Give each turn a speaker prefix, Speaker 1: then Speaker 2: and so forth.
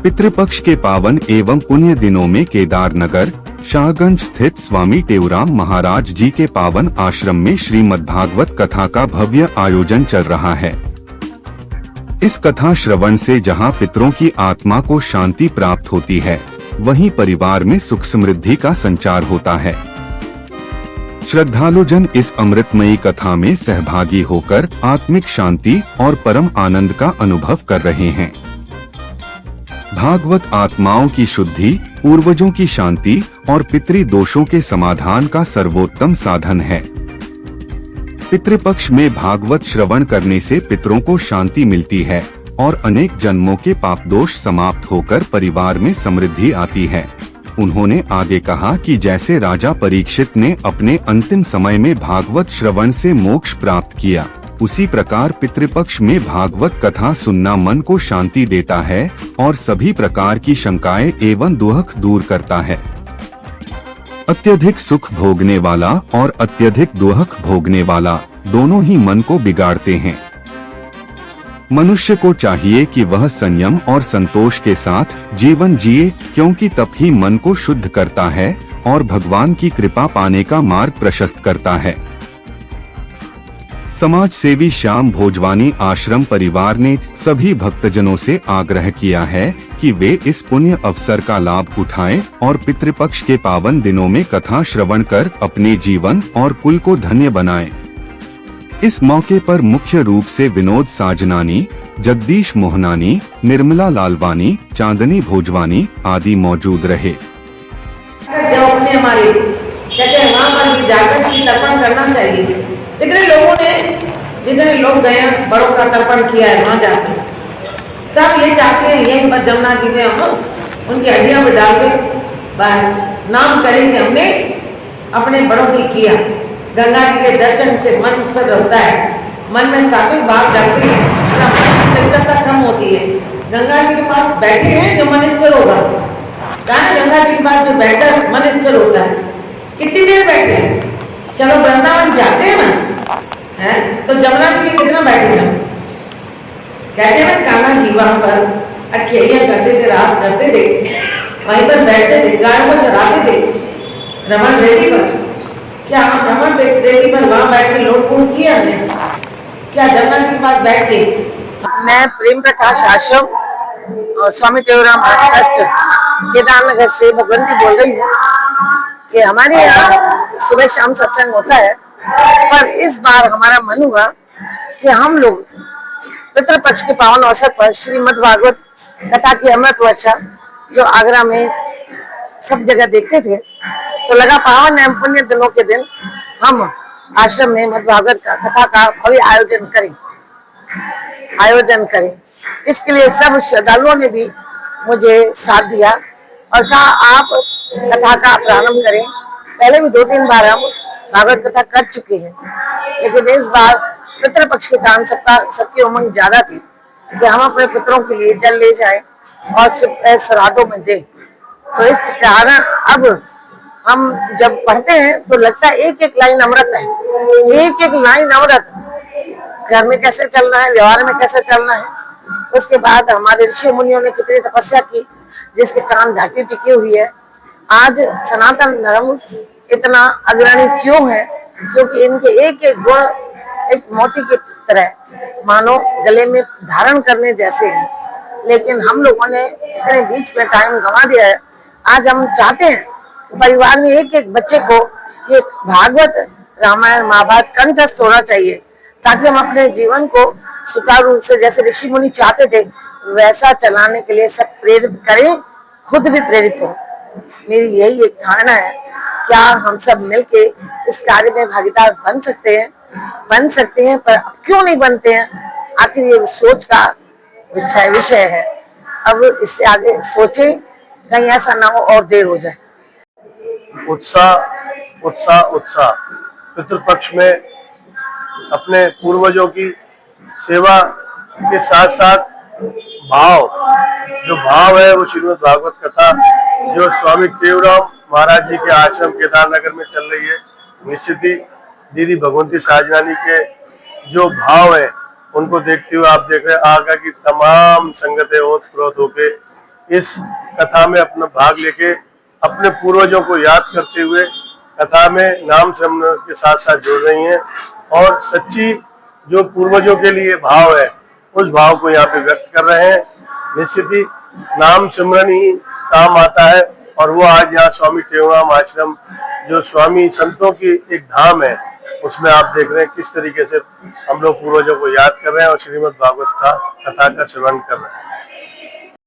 Speaker 1: पितृपक्ष के पावन एवं पुण्य दिनों में केदारनगर शाहगंज स्थित स्वामी टेऊराम महाराज जी के पावन आश्रम में श्रीमद्भागवत कथा का भव्य आयोजन चल रहा है। इस कथा श्रवण से जहां पितरों की आत्मा को शांति प्राप्त होती है, वहीं परिवार में सुख समृद्धि का संचार होता है। श्रद्धालुजन इस अमृतमयी कथा में सहभागी होकर आत्मिक शांति और परम आनंद का अनुभव कर रहे हैं। भागवत आत्माओं की शुद्धि, पूर्वजों की शांति और पितृ दोषों के समाधान का सर्वोत्तम साधन है। पितृपक्ष में भागवत श्रवण करने से पितरों को शांति मिलती है और अनेक जन्मों के पाप दोष समाप्त होकर परिवार में समृद्धि आती है। उन्होंने आगे कहा कि जैसे राजा परीक्षित ने अपने अंतिम समय में भागवत श्रवण से मोक्ष प्राप्त किया, उसी प्रकार पितृपक्ष में भागवत कथा सुनना मन को शांति देता है और सभी प्रकार की शंकाएं एवं दुख दूर करता है। अत्यधिक सुख भोगने वाला और अत्यधिक दुख भोगने वाला दोनों ही मन को बिगाड़ते हैं। मनुष्य को चाहिए कि वह संयम और संतोष के साथ जीवन जिए, क्योंकि तब ही मन को शुद्ध करता है और भगवान की कृपा पाने का मार्ग प्रशस्त करता है। समाज सेवी श्याम भोजवानी आश्रम परिवार ने सभी भक्तजनों से आग्रह किया है कि वे इस पुण्य अवसर का लाभ उठाएं और पितृपक्ष के पावन दिनों में कथा श्रवण कर अपने जीवन और कुल को धन्य बनाएं। इस मौके पर मुख्य रूप से विनोद साजनानी, जगदीश मोहनानी, निर्मला लालवानी, चांदनी भोजवानी आदि मौजूद रहे।
Speaker 2: करना चाहिए। जितने लोगों ने जितने लोग गए बड़ों का तर्पण किया है वहाँ जाके, सब ये चाहते हैं यही बस जमुना जी में हम उनकी हड्डियां में डाल के बस नाम करेंगे हमने अपने बड़ों की किया। गंगा जी के दर्शन से मन स्थिर होता है, मन में सात्विक भाव जागती है, चंचलता कम होती है। गंगा जी के पास बैठे हैं जो मन स्थिर होगा, कहा गंगा जी के पास जो बैठा मन स्थिर होता है। कितनी देर बैठे हैं? चलो वृंदावन जाते हैं ना, हैं तो जमुना जी में कितना बैठे हैं? कहते हैं ना कान्हा जी वहां पर अटखेलियां करते थे, रास करते थे, वहीं पर बैठते थे, गाय को चराते थे रमन रेती पर। क्या हम रमन रेती पर वहां बैठ के लोटपूट किया हमने? क्या जमुना जी के पास बैठ के? मैं प्रेम प्रकाश आश्रम और स्वामी टेऊराम ट्रस्ट केदारनगर से भगवंती बोल रही हूँ कि हमारे यहाँ सुबह शाम सत्संग होता है, पर इस बार हमारा मन हुआ कि हम लोग पितृपक्ष के पावन अवसर पर श्रीमद्भागवत कथा की अमृत वर्षा जो आगरा में सब जगह देखते थे, तो लगा पावन एवं पुण्य दिनों के दिन हम आश्रम में मद्भागवत कथा का भव्य आयोजन करें। इसके लिए सब श्रद्धालुओं ने भी मुझे साथ दिया और कहा आप कथा का प्रारंभ करें। पहले भी 2-3 बार हम भागवत कथा कर चुके हैं, लेकिन इस बार पितृपक्ष के कारण सबकी उमंग ज्यादा थी कि हम अपने पितरों के लिए जल ले जाएं और श्राद्धों में दें। तो इस कारण अब हम जब पढ़ते हैं तो लगता है एक एक लाइन अमृत है, एक एक लाइन अमृत। घर में कैसे चलना है, व्यवहार में कैसे चलना है। उसके बाद हमारे ऋषि मुनियों ने कितनी तपस्या की, जिसके कारण धरती टिकी हुई है। आज सनातन धर्म इतना अग्रणी क्यों है? क्योंकि इनके एक एक गुण एक मोती की तरह मानो गले में धारण करने जैसे हैं, लेकिन हम लोगों ने इतने बीच में टाइम गंवा दिया है। आज हम चाहते हैं कि परिवार में एक एक बच्चे को ये भागवत रामायण महाभारत कंठस्थ होना चाहिए, ताकि हम अपने जीवन को सुचारू रूप से जैसे ऋषि मुनि चाहते थे वैसा चलाने के लिए सब प्रेरित करें, खुद भी प्रेरित हो। मेरी यही एक धारणा है। क्या हम सब मिलके इस कार्य में भागीदार बन सकते हैं? बन सकते हैं, पर अब क्यों नहीं बनते हैं? आखिर ये सोच का विषय है। अब इससे आगे सोचें, कहीं ऐसा ना हो और देर हो जाए।
Speaker 3: उत्साह उत्साह उत्साह पितृपक्ष में अपने पूर्वजों की सेवा के साथ साथ जो भाव है वो श्रीमद् भागवत कथा जो स्वामी टेऊराम महाराज जी के आश्रम केदारनगर में चल रही है। निश्चित ही दीदी भगवंती साजनानी के जो भाव है उनको देखते हुए आप देख रहे हैं आगा की तमाम संगतें ओत प्रोत होके इस कथा में अपना भाग लेके अपने पूर्वजों को याद करते हुए कथा में नाम सिमरन के साथ साथ जुड़ रही हैं और सच्ची जो पूर्वजों के लिए भाव है उस भाव को यहाँ पे व्यक्त कर रहे हैं। निश्चित ही नाम सिमरन ही काम आता है और वो आज यहाँ स्वामी टेवराम आश्रम जो स्वामी संतों की एक धाम है उसमें आप देख रहे हैं किस तरीके से हम लोग पूर्वजों को याद कर रहे हैं और श्रीमद् भागवत का कथा का श्रवण कर रहे हैं।